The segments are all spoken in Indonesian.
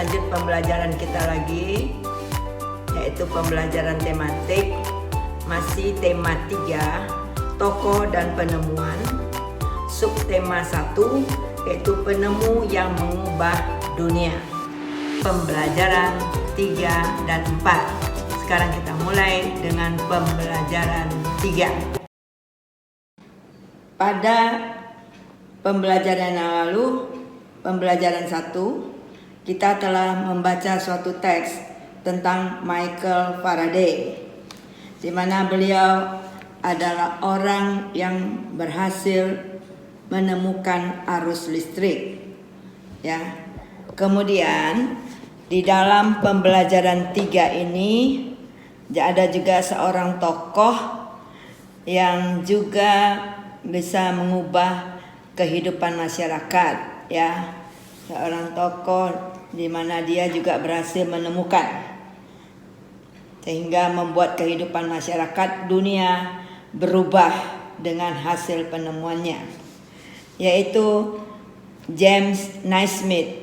lanjut pembelajaran kita lagi, yaitu pembelajaran tematik. Masih tema 3, tokoh dan penemuan. Subtema 1, yaitu penemu yang mengubah dunia. Pembelajaran 3 dan 4. Sekarang kita mulai dengan pembelajaran 3. Pada pembelajaran yang lalu, pembelajaran 1, kita telah membaca suatu teks tentang Michael Faraday, di mana beliau adalah orang yang berhasil menemukan arus listrik. Ya. Kemudian di dalam pembelajaran 3 ini ada juga seorang tokoh yang juga bisa mengubah kehidupan masyarakat, ya. Seorang tokoh di mana dia juga berhasil menemukan sehingga membuat kehidupan masyarakat dunia berubah dengan hasil penemuannya, yaitu James Naismith.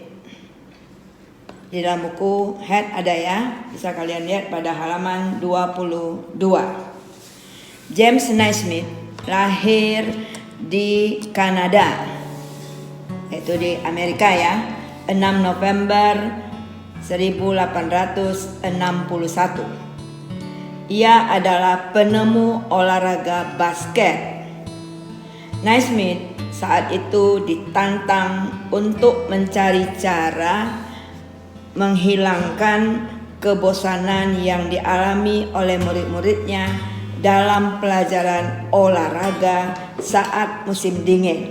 Di dalam buku Head ada ya, bisa kalian lihat pada halaman 22. James Naismith lahir di Kanada, yaitu di Amerika ya, 6 November 1861. Ia adalah penemu olahraga basket. Naismith saat itu ditantang untuk mencari cara menghilangkan kebosanan yang dialami oleh murid-muridnya dalam pelajaran olahraga saat musim dingin.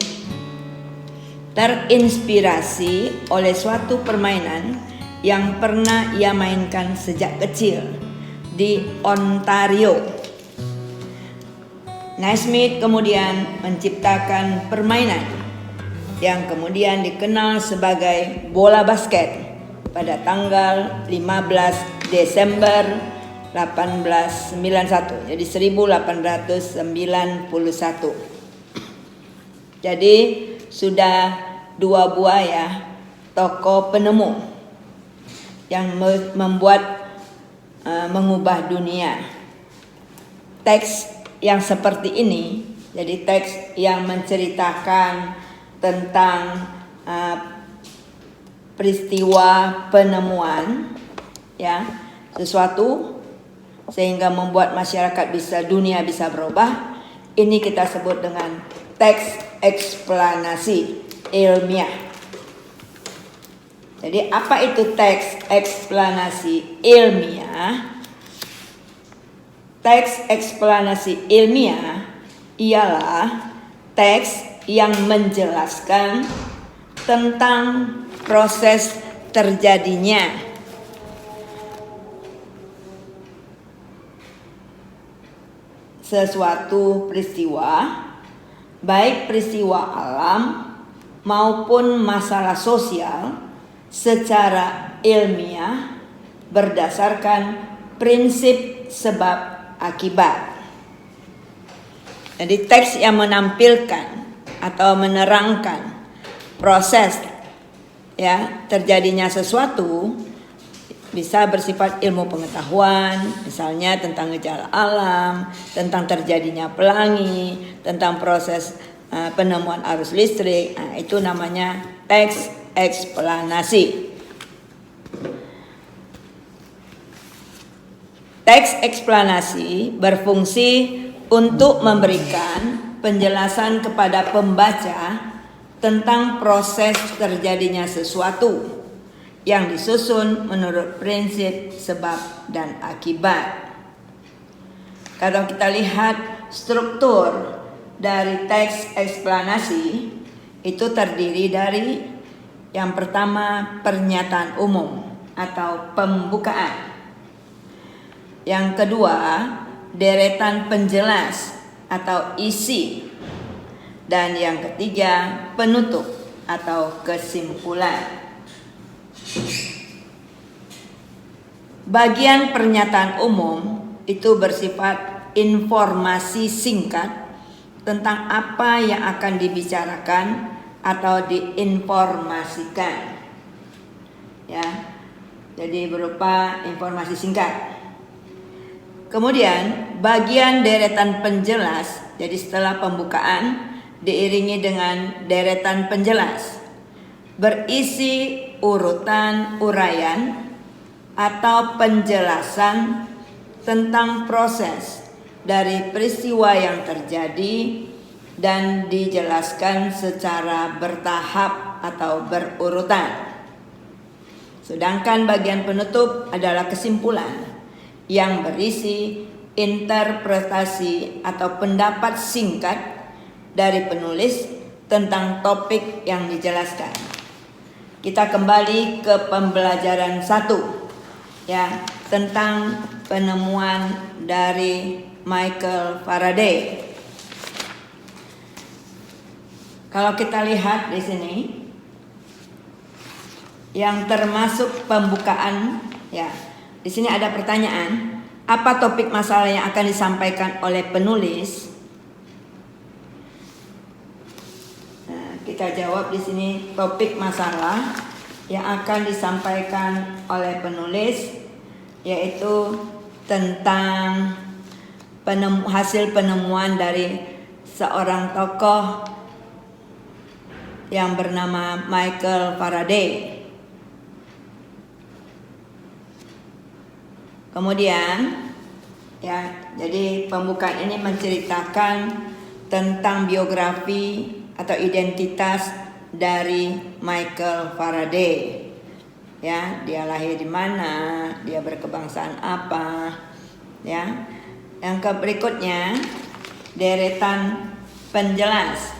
Terinspirasi oleh suatu permainan yang pernah ia mainkan sejak kecil di Ontario, Naismith kemudian menciptakan permainan yang kemudian dikenal sebagai bola basket pada tanggal 15 Desember 1891, jadi 1891. Jadi sudah 2 buah ya tokoh penemu yang membuat mengubah dunia. Teks yang seperti ini, jadi teks yang menceritakan tentang peristiwa penemuan ya sesuatu sehingga membuat masyarakat dunia bisa berubah. Ini kita sebut dengan teks eksplanasi ilmiah. Jadi apa itu teks eksplanasi ilmiah? Teks eksplanasi ilmiah ialah teks yang menjelaskan tentang proses terjadinya sesuatu peristiwa, baik peristiwa alam maupun masalah sosial, secara ilmiah berdasarkan prinsip sebab akibat. Jadi teks yang menampilkan atau menerangkan proses ya terjadinya sesuatu bisa bersifat ilmu pengetahuan, misalnya tentang gejala alam, tentang terjadinya pelangi, tentang proses penemuan arus listrik. Nah, itu namanya teks eksplanasi. Teks eksplanasi berfungsi untuk memberikan penjelasan kepada pembaca tentang proses terjadinya sesuatu yang disusun menurut prinsip sebab dan akibat. Kalau kita lihat struktur dari teks eksplanasi, itu terdiri dari yang pertama pernyataan umum atau pembukaan. Yang kedua deretan penjelas atau isi. Dan yang ketiga penutup atau kesimpulan. Bagian pernyataan umum itu bersifat informasi singkat tentang apa yang akan dibicarakan atau diinformasikan. Ya, jadi berupa informasi singkat. Kemudian bagian deretan penjelas, jadi setelah pembukaan diiringi dengan deretan penjelas berisi urutan uraian atau penjelasan tentang proses dari peristiwa yang terjadi dan dijelaskan secara bertahap atau berurutan. Sedangkan bagian penutup adalah kesimpulan yang berisi interpretasi atau pendapat singkat dari penulis tentang topik yang dijelaskan. Kita kembali ke pembelajaran 1 ya, tentang penemuan dari Michael Faraday. Kalau kita lihat di sini yang termasuk pembukaan ya, di sini ada pertanyaan, apa topik masalah yang akan disampaikan oleh penulis? Nah, kita jawab di sini topik masalah yang akan disampaikan oleh penulis yaitu tentang hasil penemuan dari seorang tokoh yang bernama Michael Faraday. Kemudian ya, jadi pembukaan ini menceritakan tentang biografi atau identitas dari Michael Faraday. Ya, dia lahir di mana, dia berkebangsaan apa, ya. Yang berikutnya deretan penjelas.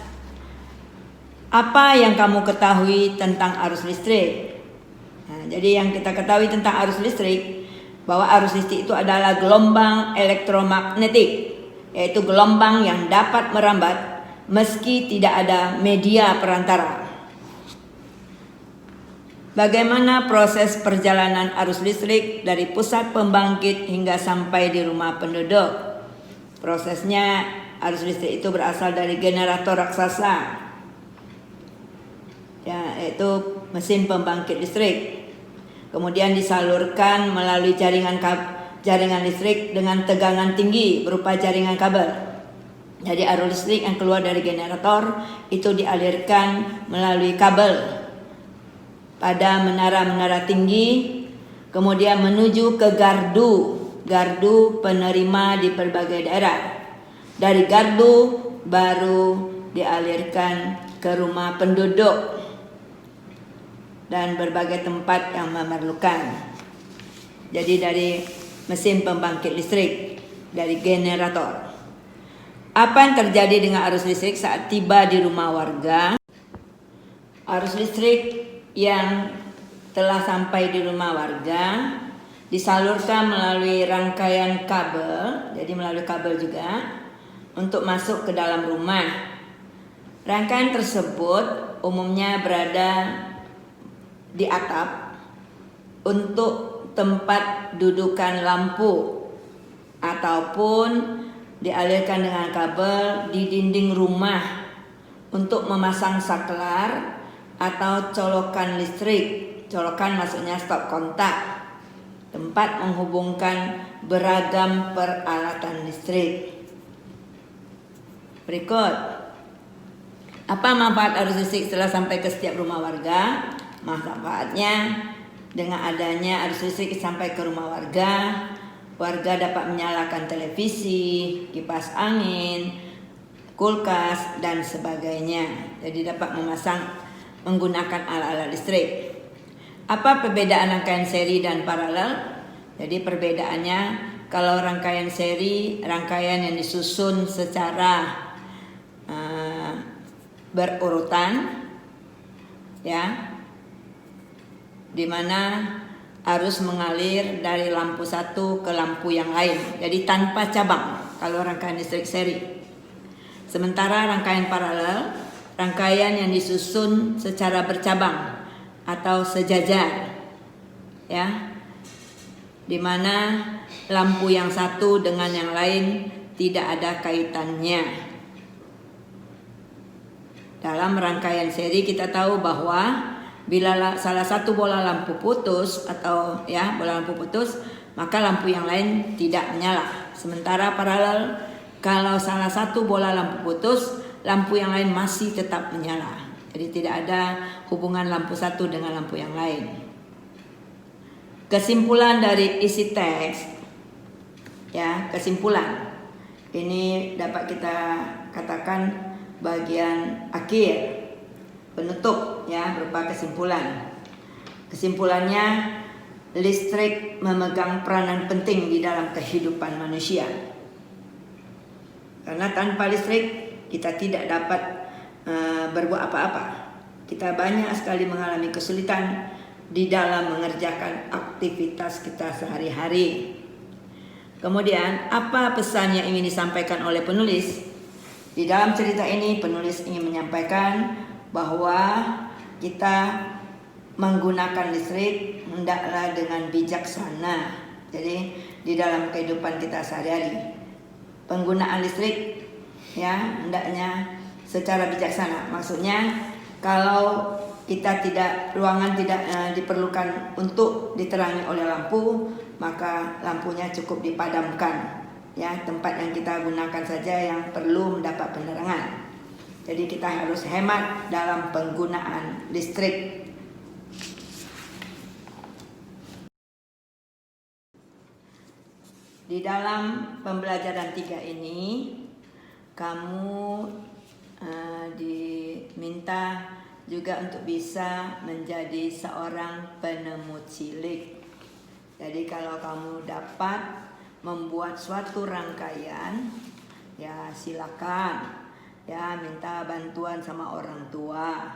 Apa yang kamu ketahui tentang arus listrik? Nah, jadi yang kita ketahui tentang arus listrik, bahwa arus listrik itu adalah gelombang elektromagnetik, yaitu gelombang yang dapat merambat meski tidak ada media perantara. Bagaimana proses perjalanan arus listrik dari pusat pembangkit hingga sampai di rumah penduduk? Prosesnya, arus listrik itu berasal dari generator raksasa, ya, yaitu mesin pembangkit listrik. Kemudian disalurkan melalui jaringan listrik dengan tegangan tinggi berupa jaringan kabel. Jadi arus listrik yang keluar dari generator itu dialirkan melalui kabel pada menara-menara tinggi, kemudian menuju ke gardu penerima di berbagai daerah. Dari gardu baru dialirkan ke rumah penduduk dan berbagai tempat yang memerlukan. Jadi dari mesin pembangkit listrik, dari generator. Apa yang terjadi dengan arus listrik saat tiba di rumah warga? Arus listrik yang telah sampai di rumah warga disalurkan melalui rangkaian kabel, jadi melalui kabel juga, untuk masuk ke dalam rumah. Rangkaian tersebut umumnya berada di atap untuk tempat dudukan lampu ataupun dialirkan dengan kabel di dinding rumah untuk memasang saklar atau colokan listrik. Colokan maksudnya stop kontak, tempat menghubungkan beragam peralatan listrik. Berikut, apa manfaat arus listrik setelah sampai ke setiap rumah warga? Manfaatnya, dengan adanya arus listrik sampai ke rumah warga, warga dapat menyalakan televisi, kipas angin, kulkas, dan sebagainya. Jadi dapat menggunakan alat-alat listrik. Apa perbedaan rangkaian seri dan paralel? Jadi perbedaannya, kalau rangkaian seri, rangkaian yang disusun secara berurutan, ya, di mana arus mengalir dari lampu satu ke lampu yang lain, jadi tanpa cabang kalau rangkaian listrik seri. Sementara rangkaian paralel, rangkaian yang disusun secara bercabang atau sejajar, ya, di mana lampu yang satu dengan yang lain tidak ada kaitannya. Dalam rangkaian seri kita tahu bahwa Bila salah satu bola lampu putus atau ya bola lampu putus, maka lampu yang lain tidak menyala. Sementara paralel, kalau salah satu bola lampu putus, lampu yang lain masih tetap menyala. Jadi tidak ada hubungan lampu satu dengan lampu yang lain. Kesimpulan dari isi teks, ya, kesimpulan ini dapat kita katakan bagian akhir, penutup, ya, berupa kesimpulan. Kesimpulannya, listrik memegang peranan penting di dalam kehidupan manusia. Karena tanpa listrik kita tidak dapat berbuat apa-apa. Kita banyak sekali mengalami kesulitan di dalam mengerjakan aktivitas kita sehari-hari. Kemudian, apa pesan yang ingin disampaikan oleh penulis? Di dalam cerita ini penulis ingin menyampaikan bahwa kita menggunakan listrik hendaklah dengan bijaksana. Jadi di dalam kehidupan kita sehari-hari, penggunaan listrik, ya, hendaknya secara bijaksana. Maksudnya kalau kita ruangan tidak diperlukan untuk diterangi oleh lampu, maka lampunya cukup dipadamkan. Ya, tempat yang kita gunakan saja yang perlu mendapat penerangan. Jadi kita harus hemat dalam penggunaan listrik. Di dalam pembelajaran 3 ini, kamu diminta juga untuk bisa menjadi seorang penemu cilik. Jadi kalau kamu dapat membuat suatu rangkaian, ya silakan, ya, minta bantuan sama orang tua.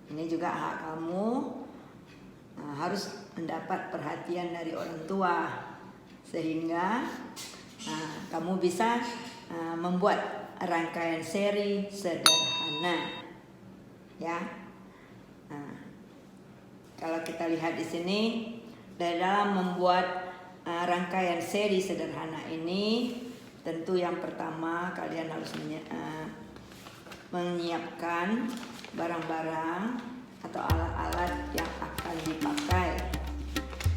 Ini juga hak kamu, harus mendapat perhatian dari orang tua, sehingga kamu bisa membuat rangkaian seri sederhana, ya. Kalau kita lihat di sini, dalam membuat rangkaian seri sederhana ini, tentu yang pertama kalian harus menyiapkan barang-barang atau alat-alat yang akan dipakai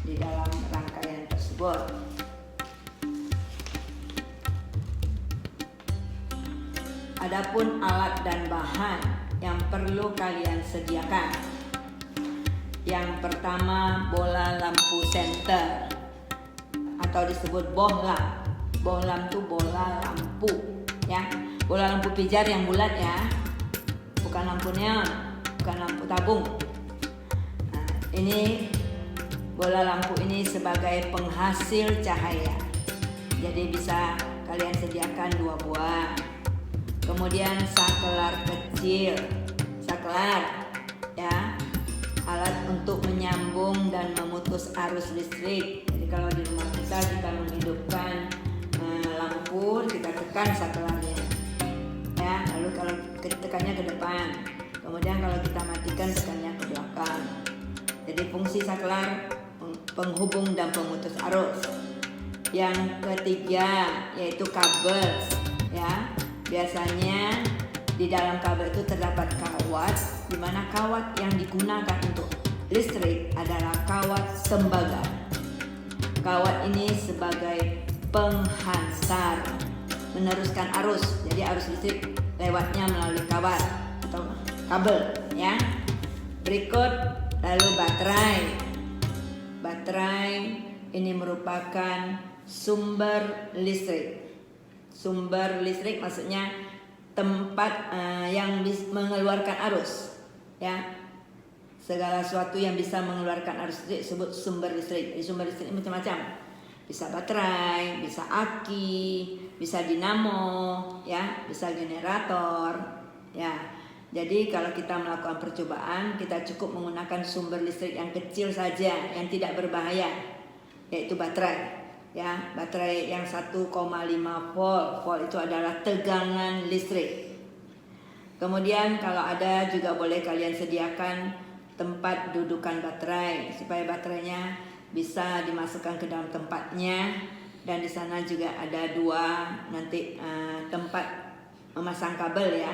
di dalam rangkaian tersebut. Adapun alat dan bahan yang perlu kalian sediakan, yang pertama bola lampu senter atau disebut bohlam. Bohlam itu bola lampu, ya. Bola lampu pijar yang bulat, ya. Bukan lampu neon, bukan lampu tabung. Ini bola lampu ini sebagai penghasil cahaya. Jadi bisa kalian sediakan 2 buah. Kemudian sakelar kecil, sakelar, ya. Alat untuk menyambung dan memutus arus listrik. Jadi kalau di rumah kita menghidupkan lampu, kita tekan sakelarnya, ya. Lalu kalau tekannya ke depan, kemudian kalau kita matikan tekannya ke belakang. Jadi fungsi sakelar penghubung dan pemutus arus. Yang ketiga yaitu kabel, ya. Biasanya di dalam kabel itu terdapat kawat, di mana kawat yang digunakan untuk listrik adalah kawat tembaga. Kawat ini sebagai penghantar, meneruskan arus. Jadi arus listrik lewatnya melalui kawat atau kabel, ya. Berikut lalu baterai. Baterai ini merupakan sumber listrik. Sumber listrik maksudnya tempat yang mengeluarkan arus, ya. Segala sesuatu yang bisa mengeluarkan arus listrik disebut sumber listrik. Jadi sumber listrik macam-macam. Bisa baterai, bisa aki, bisa dinamo, ya, bisa generator, ya. Jadi kalau kita melakukan percobaan, kita cukup menggunakan sumber listrik yang kecil saja, yang tidak berbahaya, yaitu baterai. Ya, baterai yang 1,5 volt. Volt itu adalah tegangan listrik. Kemudian kalau ada juga boleh kalian sediakan tempat dudukan baterai supaya baterainya bisa dimasukkan ke dalam tempatnya, dan di sana juga ada 2 nanti tempat memasang kabel, ya,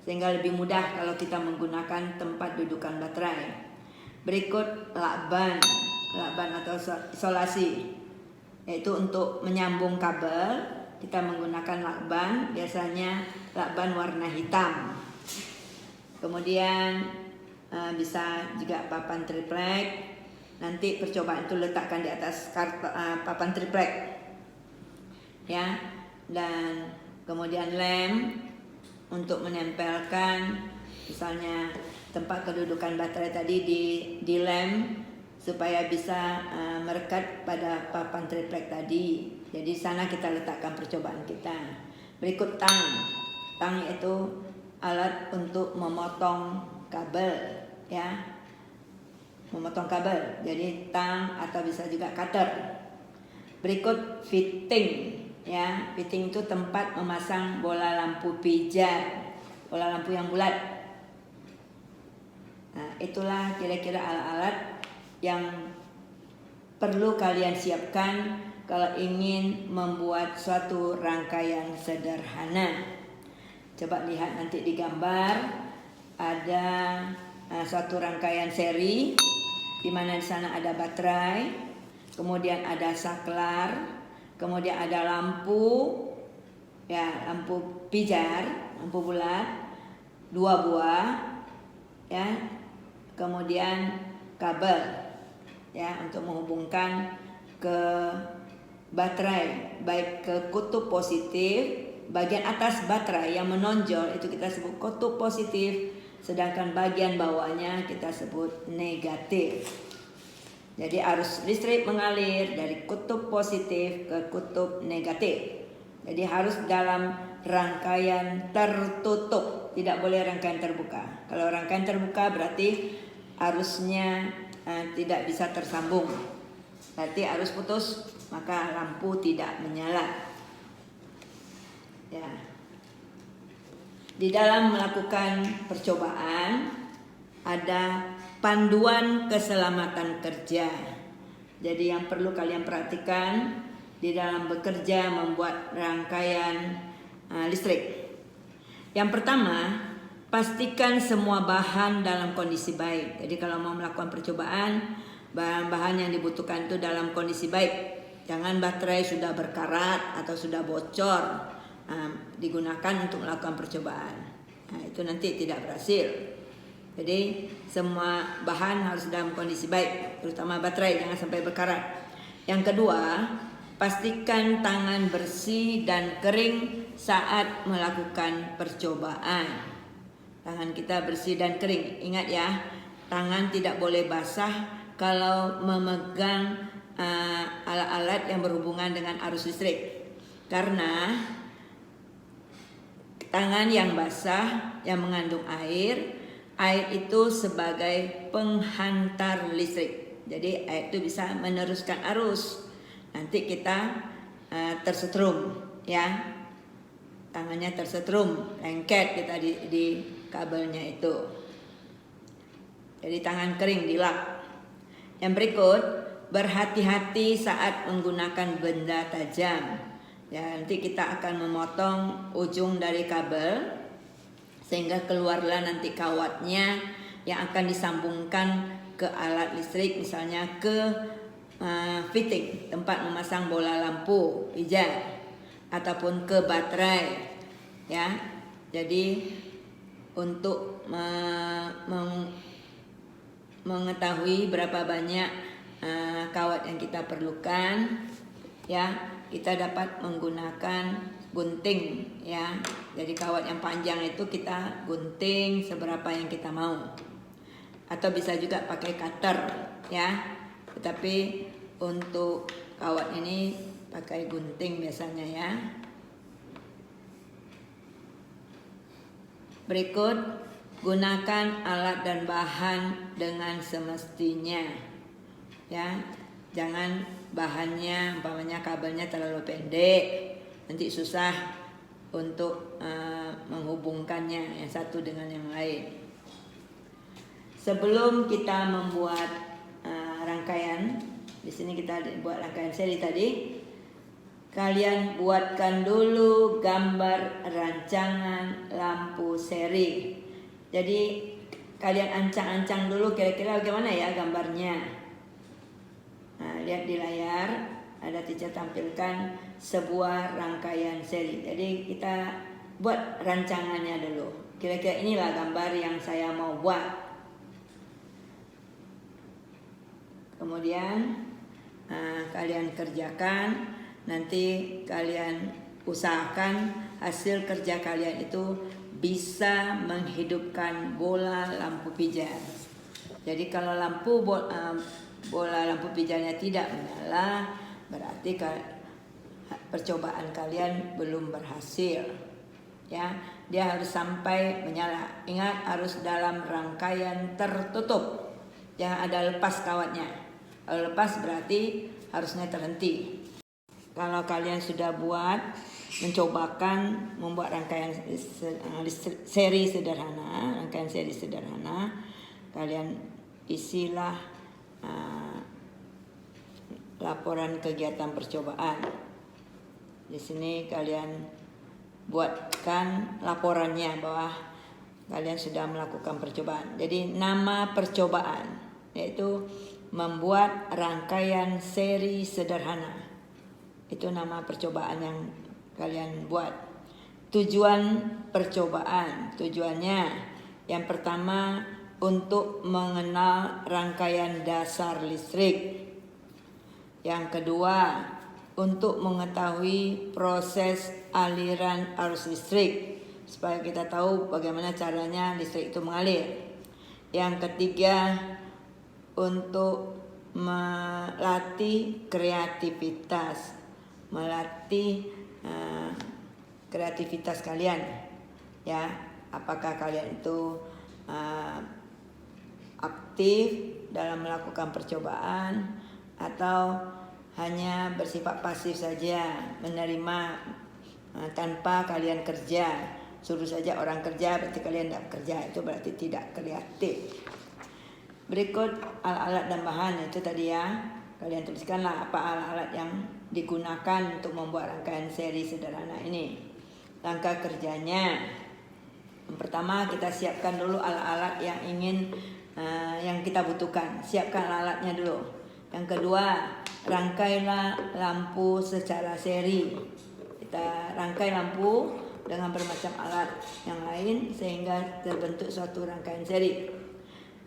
sehingga lebih mudah kalau kita menggunakan tempat dudukan baterai. Berikut lakban atau isolasi, yaitu untuk menyambung kabel kita menggunakan lakban, biasanya lakban warna hitam. Kemudian bisa juga papan triplek. Nanti percobaan itu letakkan di atas papan triplek, ya. Dan kemudian lem untuk menempelkan, misalnya tempat kedudukan baterai tadi di lem supaya bisa merekat pada papan triplek tadi. Jadi sana kita letakkan percobaan kita. Berikut tang itu alat untuk memotong kabel, ya, memotong kabel. Jadi tang atau bisa juga cutter. Berikut fitting, ya. Fitting itu tempat memasang bola lampu pijar, bola lampu yang bulat. Nah, itulah kira-kira alat-alat yang perlu kalian siapkan kalau ingin membuat suatu rangkaian sederhana. Coba lihat nanti di gambar, ada suatu rangkaian seri di mana di sana ada baterai, kemudian ada saklar, kemudian ada lampu, ya, lampu pijar, lampu bulat 2 buah, ya, kemudian kabel, ya, untuk menghubungkan ke baterai, baik ke kutub positif, bagian atas baterai yang menonjol itu kita sebut kutub positif, sedangkan bagian bawahnya kita sebut negatif. Jadi arus listrik mengalir dari kutub positif ke kutub negatif. Jadi harus dalam rangkaian tertutup, tidak boleh rangkaian terbuka. Kalau rangkaian terbuka berarti arusnya tidak bisa tersambung. Berarti arus putus, maka lampu tidak menyala. Ya. Di dalam melakukan percobaan ada panduan keselamatan kerja. Jadi yang perlu kalian perhatikan di dalam bekerja membuat rangkaian listrik. Yang pertama, pastikan semua bahan dalam kondisi baik. Jadi kalau mau melakukan percobaan, bahan-bahan yang dibutuhkan itu dalam kondisi baik. Jangan baterai sudah berkarat atau sudah bocor digunakan untuk melakukan percobaan. Nah, itu nanti tidak berhasil. Jadi semua bahan harus dalam kondisi baik, terutama baterai jangan sampai berkarat. Yang kedua, pastikan tangan bersih dan kering saat melakukan percobaan. Tangan kita bersih dan kering. Ingat ya, tangan tidak boleh basah kalau memegang alat-alat yang berhubungan dengan arus listrik. Karena tangan yang basah yang mengandung air itu sebagai penghantar listrik. Jadi air itu bisa meneruskan arus. Nanti kita tersetrum, ya. Tangannya tersetrum, lengket kita di kabelnya itu. Jadi tangan kering dilap. Yang berikut, berhati-hati saat menggunakan benda tajam. Ya, nanti kita akan memotong ujung dari kabel sehingga keluarlah nanti kawatnya yang akan disambungkan ke alat listrik, misalnya ke fitting, tempat memasang bola lampu pijar, ataupun ke baterai, ya. Jadi untuk mengetahui berapa banyak kawat yang kita perlukan, ya, kita dapat menggunakan gunting, ya. Jadi kawat yang panjang itu kita gunting seberapa yang kita mau, atau bisa juga pakai cutter, ya. Tetapi untuk kawat ini pakai gunting biasanya, ya. Berikut, gunakan alat dan bahan dengan semestinya, ya. Jangan bahannya, umpamanya kabelnya terlalu pendek, nanti susah untuk menghubungkannya yang satu dengan yang lain. Sebelum kita membuat rangkaian, di sini kita buat rangkaian seri tadi, kalian buatkan dulu gambar rancangan lampu seri. Jadi kalian ancang-ancang dulu kira-kira bagaimana ya gambarnya. Nah, lihat di layar, ada teacher tampilkan sebuah rangkaian seri. Jadi kita buat rancangannya dulu. Kira-kira inilah gambar yang saya mau buat. Kemudian kalian kerjakan, nanti kalian usahakan hasil kerja kalian itu bisa menghidupkan bola lampu pijar. Jadi kalau bola lampu pijarnya tidak menyala, berarti percobaan kalian belum berhasil. Ya, dia harus sampai menyala. Ingat, harus dalam rangkaian tertutup, jangan ada lepas kawatnya. Kalau lepas berarti harusnya terhenti. Kalau kalian sudah mencobakan membuat rangkaian seri sederhana, kalian isilah laporan kegiatan percobaan. Di sini kalian buatkan laporannya bahwa kalian sudah melakukan percobaan. Jadi nama percobaan yaitu membuat rangkaian seri sederhana. Itu nama percobaan yang kalian buat. Tujuan percobaan, tujuannya yang pertama untuk mengenal rangkaian dasar listrik. Yang kedua, untuk mengetahui proses aliran arus listrik supaya kita tahu bagaimana caranya listrik itu mengalir. Yang ketiga, untuk melatih kreativitas, kreativitas kalian, ya. Apakah kalian itu aktif dalam melakukan percobaan atau hanya bersifat pasif saja, menerima tanpa kalian kerja, suruh saja orang kerja berarti kalian tidak kerja, itu berarti tidak kreatif. Berikut alat-alat dan bahan, itu tadi ya. Kalian tuliskanlah apa alat-alat yang digunakan untuk membuat rangkaian seri sederhana ini. Langkah kerjanya, yang pertama kita siapkan dulu alat-alat yang kita butuhkan. Siapkan alatnya dulu. Yang kedua, rangkailah lampu secara seri. Kita rangkai lampu dengan bermacam alat yang lain sehingga terbentuk suatu rangkaian seri.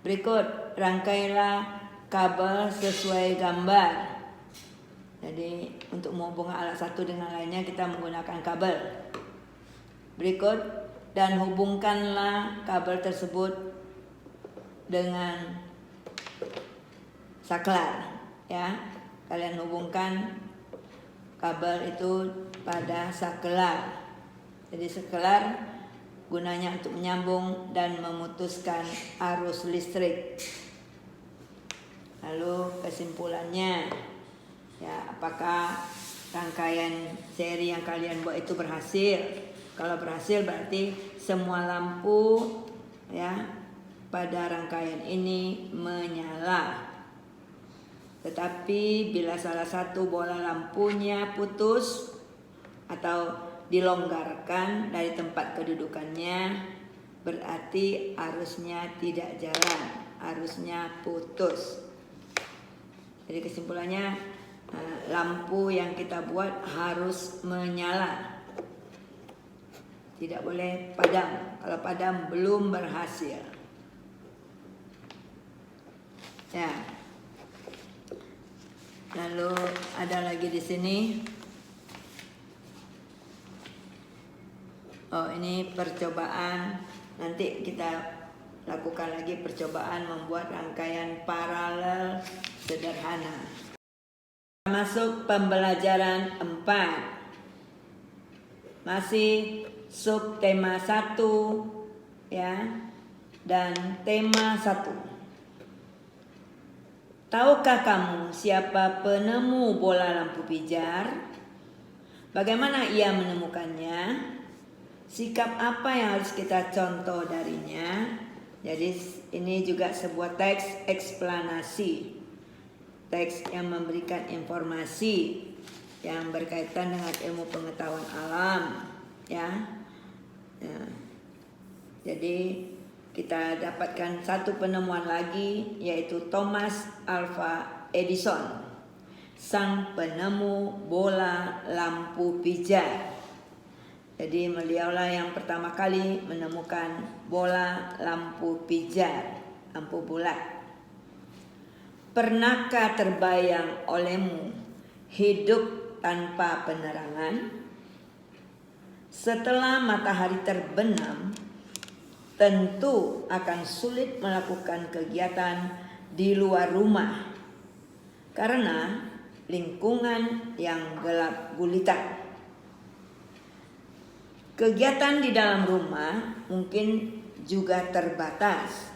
Berikut, rangkailah kabel sesuai gambar. Jadi untuk menghubungkan alat satu dengan lainnya kita menggunakan kabel. Berikut, dan hubungkanlah kabel tersebut dengan saklar. Ya, kalian hubungkan kabel itu pada saklar. Jadi saklar gunanya untuk menyambung dan memutuskan arus listrik. Lalu kesimpulannya, ya, apakah rangkaian seri yang kalian buat itu berhasil? Kalau berhasil berarti semua lampu ya pada rangkaian ini menyala. Tetapi bila salah satu bola lampunya putus atau dilonggarkan dari tempat kedudukannya, berarti arusnya tidak jalan, arusnya putus. Jadi kesimpulannya, lampu yang kita buat harus menyala, tidak boleh padam. Kalau padam belum berhasil. Ya. Lalu ada lagi di sini. Oh, ini percobaan. Nanti kita lakukan lagi percobaan membuat rangkaian paralel sederhana. Masuk pembelajaran 4. Masih sub tema 1 ya dan tema 1. Tahukah kamu siapa penemu bola lampu pijar? Bagaimana ia menemukannya? Sikap apa yang harus kita contoh darinya? Jadi ini juga sebuah teks eksplanasi, teks yang memberikan informasi yang berkaitan dengan ilmu pengetahuan alam, ya. Jadi kita dapatkan satu penemuan lagi, yaitu Thomas Alva Edison, sang penemu bola lampu pijar. Jadi beliaulah yang pertama kali menemukan bola lampu pijar, lampu bulat. Pernahkah terbayang olehmu hidup tanpa penerangan? Setelah matahari terbenam, tentu akan sulit melakukan kegiatan di luar rumah karena lingkungan yang gelap gulita. Kegiatan di dalam rumah mungkin juga terbatas.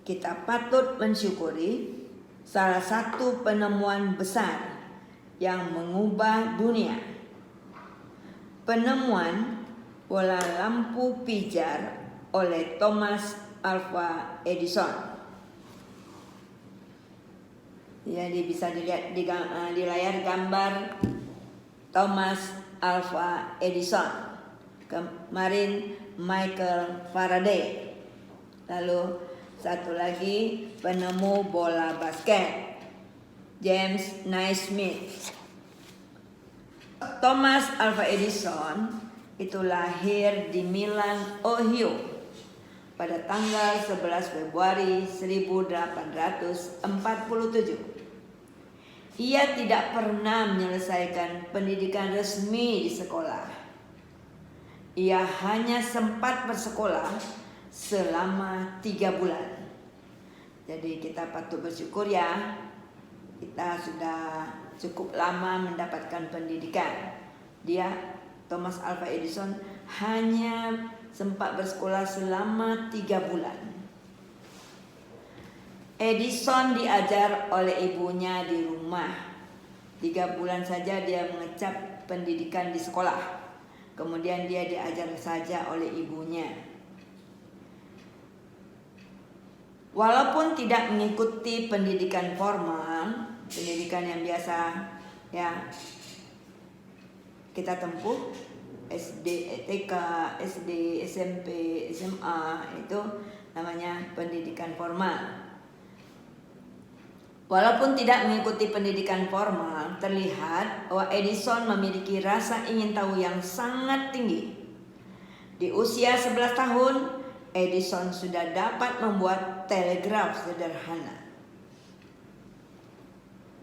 Kita patut mensyukuri salah satu penemuan besar yang mengubah dunia. Penemuan bola lampu pijar oleh Thomas Alva Edison. Jadi bisa dilihat di layar gambar Thomas Alva Edison. Kemarin Michael Faraday. Lalu satu lagi penemu bola basket, James Naismith. Thomas Alva Edison itu lahir di Milan, Ohio pada tanggal 11 Februari 1847. Ia tidak pernah menyelesaikan pendidikan resmi di sekolah. Ia hanya sempat bersekolah selama 3 bulan. Jadi kita patut bersyukur ya, kita sudah cukup lama mendapatkan pendidikan. Dia, Thomas Alva Edison, hanya sempat bersekolah selama 3 bulan. Edison diajar oleh ibunya di rumah. 3 bulan saja dia mengecap pendidikan di sekolah. Kemudian dia diajar saja oleh ibunya. Walaupun tidak mengikuti pendidikan formal, pendidikan yang biasa ya kita tempuh, SD, TK, SD, SMP, SMA, itu namanya pendidikan formal. Walaupun tidak mengikuti pendidikan formal, terlihat bahwa Edison memiliki rasa ingin tahu yang sangat tinggi. Di usia 11 tahun, Edison sudah dapat membuat telegraf sederhana.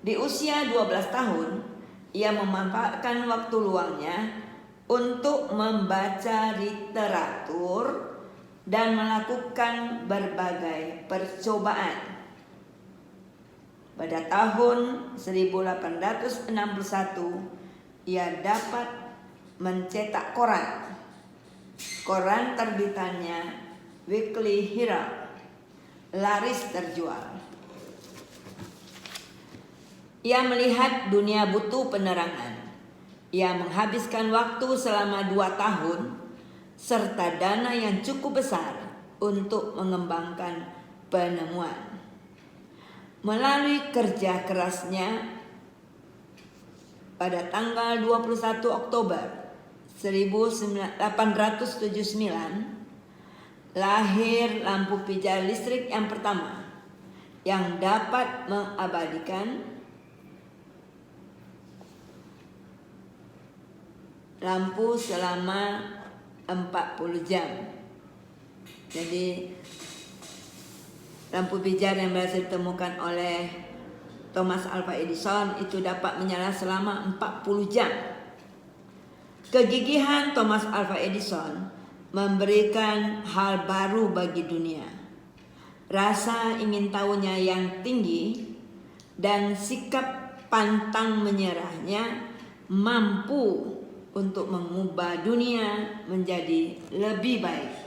Di usia 12 tahun, ia memanfaatkan waktu luangnya untuk membaca literatur dan melakukan berbagai percobaan. Pada tahun 1861, ia dapat mencetak koran. Koran terbitannya Weekly Herald laris terjual. Ia melihat dunia butuh penerangan. Ia menghabiskan waktu selama 2 tahun serta dana yang cukup besar untuk mengembangkan penemuan. Melalui kerja kerasnya, pada tanggal 21 Oktober 1879 lahir lampu pijar listrik yang pertama yang dapat mengabadikan lampu selama 40 jam. Jadi lampu pijar yang berhasil ditemukan oleh Thomas Alva Edison itu dapat menyala selama 40 jam. Kegigihan Thomas Alva Edison memberikan hal baru bagi dunia. Rasa ingin tahunya yang tinggi dan sikap pantang menyerahnya mampu untuk mengubah dunia menjadi lebih baik.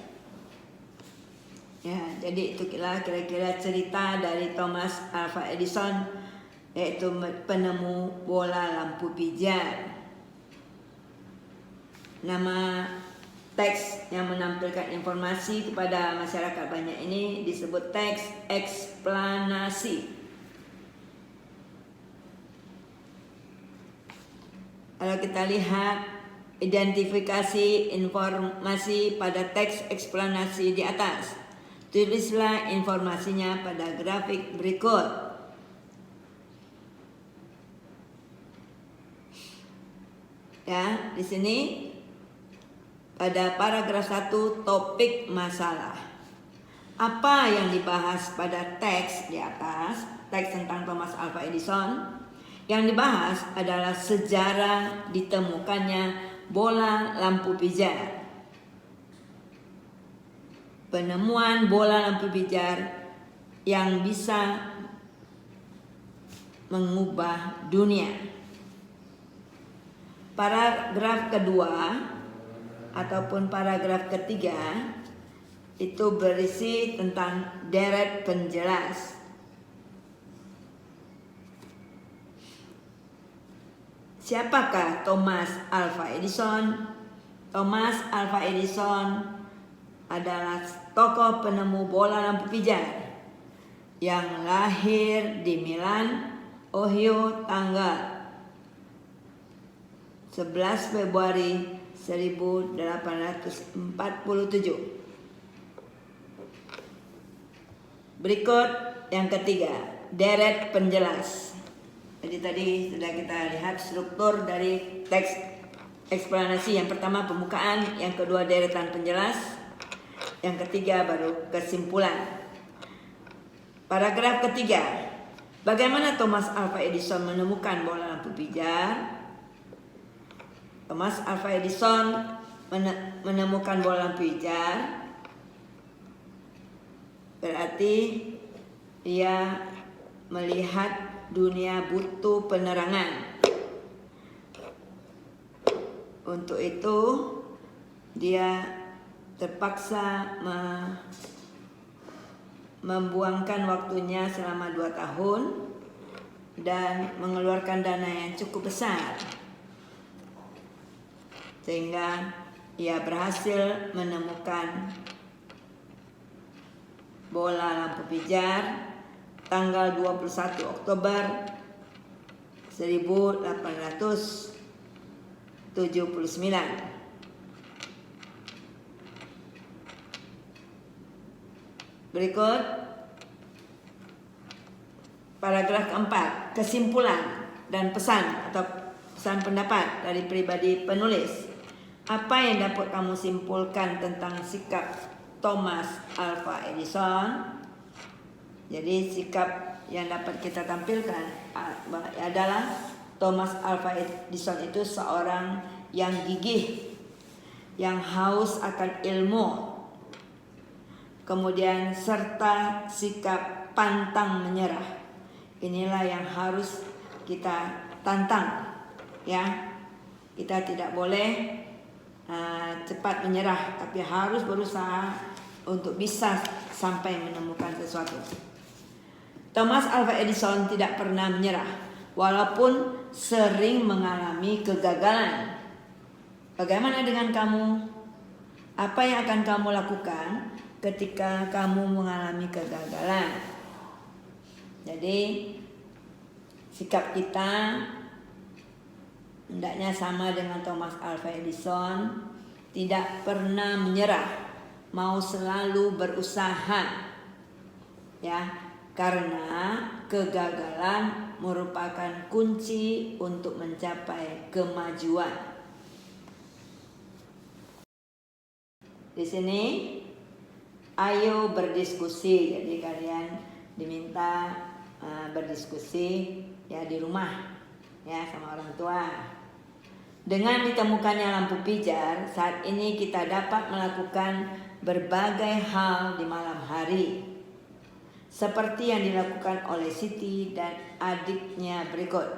Ya, jadi itu kira-kira cerita dari Thomas Alva Edison, yaitu penemu bola lampu pijar. Nama teks yang menampilkan informasi kepada masyarakat banyak ini disebut teks eksplanasi. Kalau kita lihat Identifikasi informasi pada teks eksplanasi di atas. Tulislah informasinya pada grafik berikut. Ya, di sini pada paragraf 1 topik masalah. Apa yang dibahas pada teks di atas, teks tentang Thomas Alva Edison? Yang dibahas adalah sejarah ditemukannya bola lampu pijar. Penemuan bola lampu pijar yang bisa mengubah dunia. Paragraf kedua ataupun paragraf ketiga itu berisi tentang deret penjelas. Siapakah Thomas Alva Edison? Thomas Alva Edison adalah tokoh penemu bola lampu pijar yang lahir di Milan, Ohio tanggal 11 Februari 1847. Berikut yang ketiga, deret penjelas. Jadi tadi sudah kita lihat struktur dari teks eksplanasi. Yang pertama pembukaan, yang kedua deretan penjelas, yang ketiga baru kesimpulan. Paragraf ketiga, bagaimana Thomas Alva Edison menemukan bola lampu pijar? Thomas Alva Edison menemukan bola lampu pijar berarti dia melihat dunia butuh penerangan. Untuk itu dia terpaksa membuangkan waktunya selama 2 tahun dan mengeluarkan dana yang cukup besar, sehingga ia berhasil menemukan bola lampu pijar tanggal 21 Oktober 1879. Berikut paragraf keempat, kesimpulan dan pesan atau pesan pendapat dari pribadi penulis. Apa yang dapat kamu simpulkan tentang sikap Thomas Alva Edison? Jadi sikap yang dapat kita tampilkan adalah Thomas Alva Edison itu seorang yang gigih, yang haus akan ilmu, kemudian serta sikap pantang menyerah. Inilah yang harus kita tantang, ya. Kita tidak boleh cepat menyerah, tapi harus berusaha untuk bisa sampai menemukan sesuatu. Thomas Alva Edison tidak pernah menyerah, walaupun sering mengalami kegagalan. Bagaimana dengan kamu? Apa yang akan kamu lakukan ketika kamu mengalami kegagalan? Jadi sikap kita hendaknya sama dengan Thomas Alva Edison, tidak pernah menyerah, mau selalu berusaha, ya, karena kegagalan merupakan kunci untuk mencapai kemajuan. Di sini ayo berdiskusi, jadi kalian diminta berdiskusi ya di rumah, ya, sama orang tua. Dengan ditemukannya lampu pijar, saat ini kita dapat melakukan berbagai hal di malam hari, seperti yang dilakukan oleh Siti dan adiknya berikut.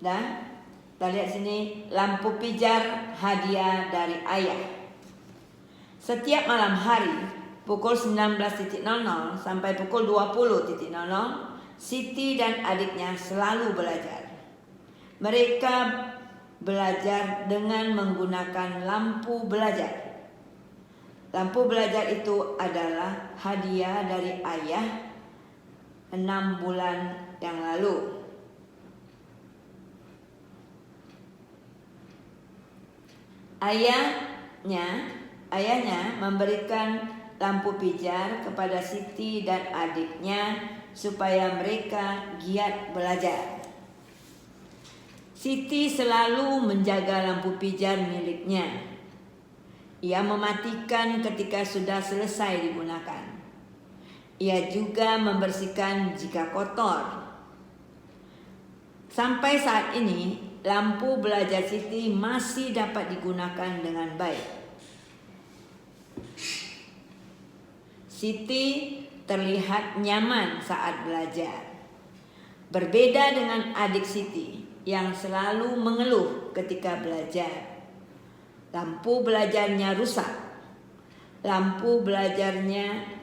Dan kita lihat sini, lampu pijar hadiah dari ayah. Setiap malam hari pukul 19.00 sampai pukul 20.00, Siti dan adiknya selalu belajar. Mereka belajar dengan menggunakan lampu belajar. Lampu belajar itu adalah hadiah dari ayah 6 bulan yang lalu. Ayahnya memberikan lampu pijar kepada Siti dan adiknya supaya mereka giat belajar. Siti selalu menjaga lampu pijar miliknya. Ia mematikan ketika sudah selesai digunakan. Ia juga membersihkan jika kotor. Sampai saat ini, lampu belajar Siti masih dapat digunakan dengan baik. Siti terlihat nyaman saat belajar. Berbeda dengan adik Siti yang selalu mengeluh ketika belajar. Lampu belajarnya rusak. Lampu belajarnya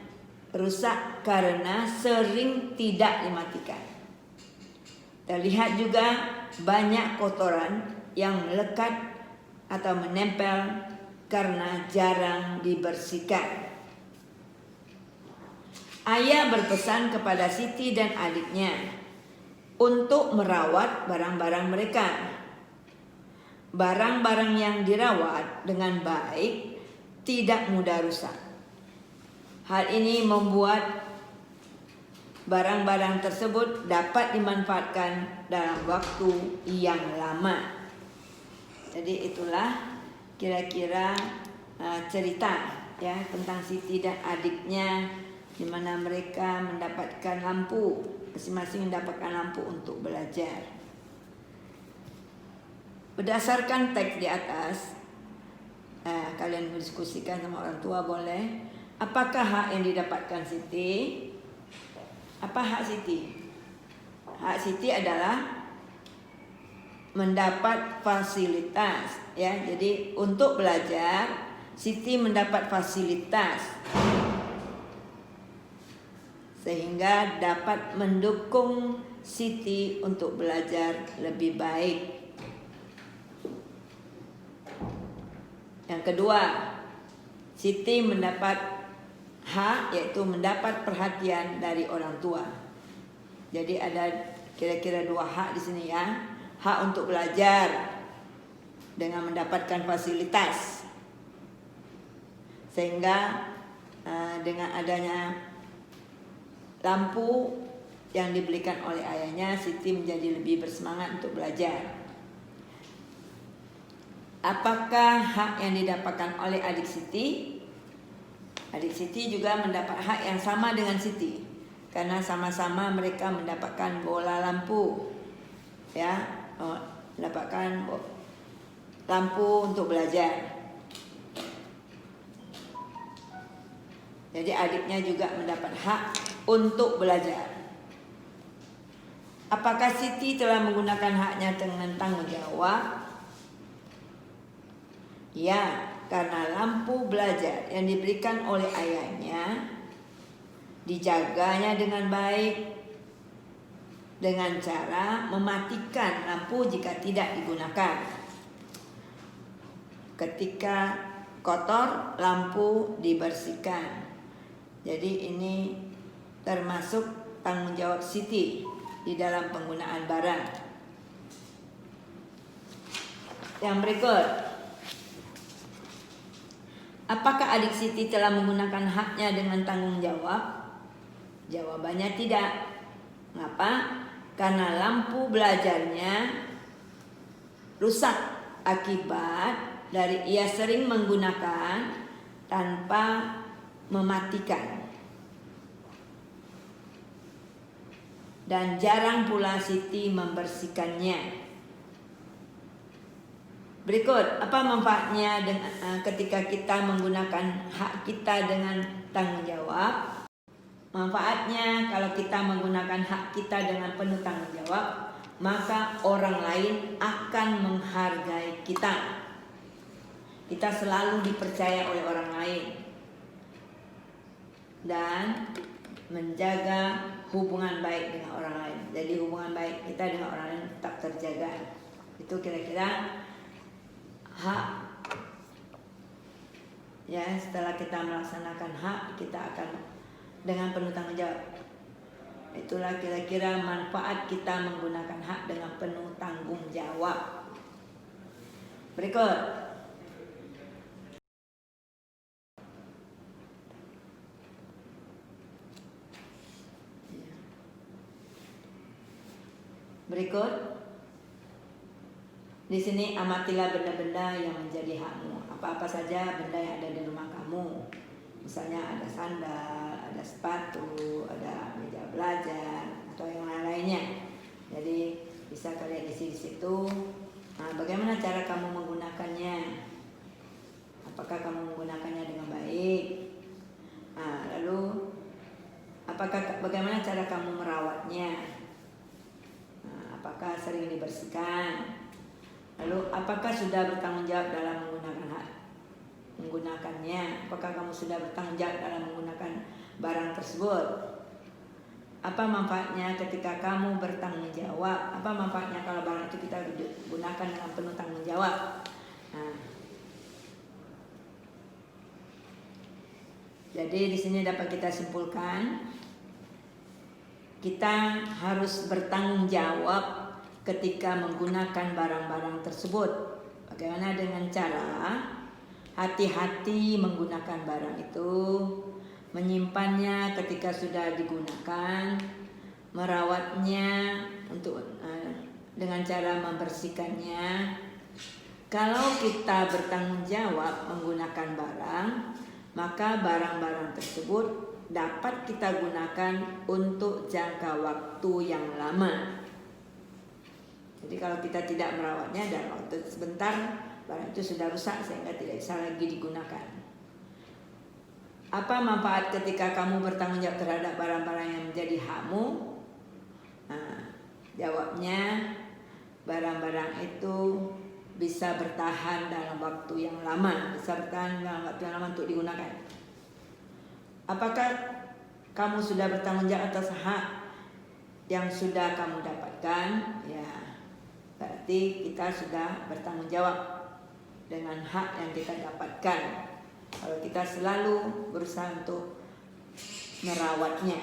rusak karena sering tidak dimatikan. Terlihat juga banyak kotoran yang melekat atau menempel karena jarang dibersihkan. Ayah berpesan kepada Siti dan adiknya untuk merawat barang-barang mereka. Barang-barang yang dirawat dengan baik tidak mudah rusak. Hal ini membuat barang-barang tersebut dapat dimanfaatkan dalam waktu yang lama. Jadi itulah kira-kira cerita ya tentang Siti dan adiknya, di mana mereka mendapatkan lampu, masing-masing mendapatkan lampu untuk belajar. Berdasarkan teks di atas, kalian berdiskusikan sama orang tua boleh. Apakah hak yang didapatkan Siti? Apa hak Siti? Hak Siti adalah mendapat fasilitas, ya. Jadi untuk belajar, Siti mendapat fasilitas sehingga dapat mendukung Siti untuk belajar lebih baik. Yang kedua, Siti mendapat hak, yaitu mendapat perhatian dari orang tua. Jadi ada kira-kira 2 hak di sini ya. Hak untuk belajar dengan mendapatkan fasilitas, sehingga dengan adanya lampu yang dibelikan oleh ayahnya, Siti menjadi lebih bersemangat untuk belajar. Apakah hak yang didapatkan oleh adik Siti? Adik Siti juga mendapat hak yang sama dengan Siti, karena sama-sama mereka mendapatkan bola lampu, ya, mendapatkan lampu untuk belajar. Jadi adiknya juga mendapat hak untuk belajar. Apakah Siti telah menggunakan haknya dengan tanggung jawab? Ya, karena lampu belajar yang diberikan oleh ayahnya dijaganya dengan baik dengan cara mematikan lampu jika tidak digunakan. Ketika kotor, lampu dibersihkan. Jadi ini termasuk tanggung jawab Siti di dalam penggunaan barang. Yang berikut, apakah adik Siti telah menggunakan haknya dengan tanggung jawab? Jawabannya tidak. Mengapa? Karena lampu belajarnya rusak akibat dari ia sering menggunakan tanpa mematikan. Dan jarang pula Siti membersihkannya. Berikut, apa manfaatnya ketika kita menggunakan hak kita dengan tanggung jawab? Manfaatnya kalau kita menggunakan hak kita dengan penuh tanggung jawab, maka orang lain akan menghargai kita. Kita selalu dipercaya oleh orang lain dan menjaga hubungan baik dengan orang lain. Jadi hubungan baik kita dengan orang lain tetap terjaga. Itu kira-kira hak. Ya, setelah kita melaksanakan hak, kita akan dengan penuh tanggung jawab. Itulah kira-kira manfaat kita menggunakan hak dengan penuh tanggung jawab. Berikut, Berikut, di sini amatilah benda-benda yang menjadi hakmu. Apa-apa saja benda yang ada di rumah kamu. Misalnya ada sandal, ada sepatu, ada meja belajar, atau yang lain-lainnya. Jadi bisa kalian isi di situ. Nah, bagaimana cara kamu menggunakannya? Apakah kamu menggunakannya dengan baik? Nah, lalu bagaimana cara kamu merawatnya? Nah, apakah sering dibersihkan? Lalu apakah sudah bertanggung jawab dalam menggunakannya? Apakah kamu sudah bertanggung jawab dalam menggunakan barang tersebut? Apa manfaatnya ketika kamu bertanggung jawab? Apa manfaatnya kalau barang itu kita gunakan dengan penuh tanggung jawab? Nah, jadi di sini dapat kita simpulkan, kita harus bertanggung jawab ketika menggunakan barang-barang tersebut. Bagaimana dengan cara hati-hati menggunakan barang itu, menyimpannya ketika sudah digunakan, merawatnya dengan cara membersihkannya. Kalau kita bertanggung jawab menggunakan barang, maka barang-barang tersebut dapat kita gunakan untuk jangka waktu yang lama. Jadi kalau kita tidak merawatnya dalam waktu sebentar, barang itu sudah rusak sehingga tidak bisa lagi digunakan. Apa manfaat ketika kamu bertanggung jawab terhadap barang-barang yang menjadi hakmu? Nah, jawabnya, barang-barang itu bisa bertahan dalam waktu yang lama, untuk digunakan. Apakah kamu sudah bertanggung jawab atas hak yang sudah kamu dapatkan? Ya, berarti kita sudah bertanggung jawab dengan hak yang kita dapatkan. Kalau kita selalu berusaha untuk merawatnya.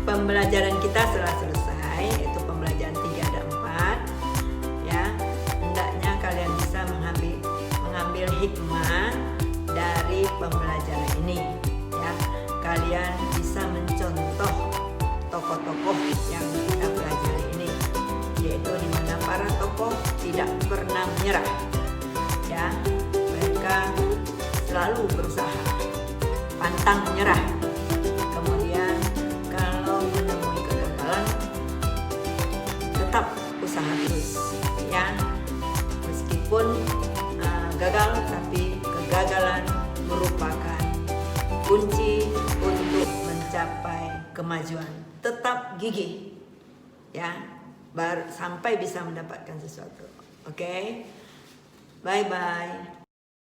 Pembelajaran kita telah selesai, yaitu pembelajaran 3 dan 4. Ya, hendaknya kalian bisa mengambil hikmah dari pembelajaran ini. Ya, kalian bisa mencontoh tokoh-tokoh yang kita pelajari ini, yaitu di mana para tokoh tidak pernah menyerah. Ya, mereka selalu berusaha, pantang menyerah. Kemudian kalau menemui kegagalan, tetap usaha terus. Ya, meskipun gagal, tapi kegagalan merupakan kunci untuk mencapai kemajuan. Tetap gigih, ya, sampai bisa mendapatkan sesuatu. Oke, bye bye.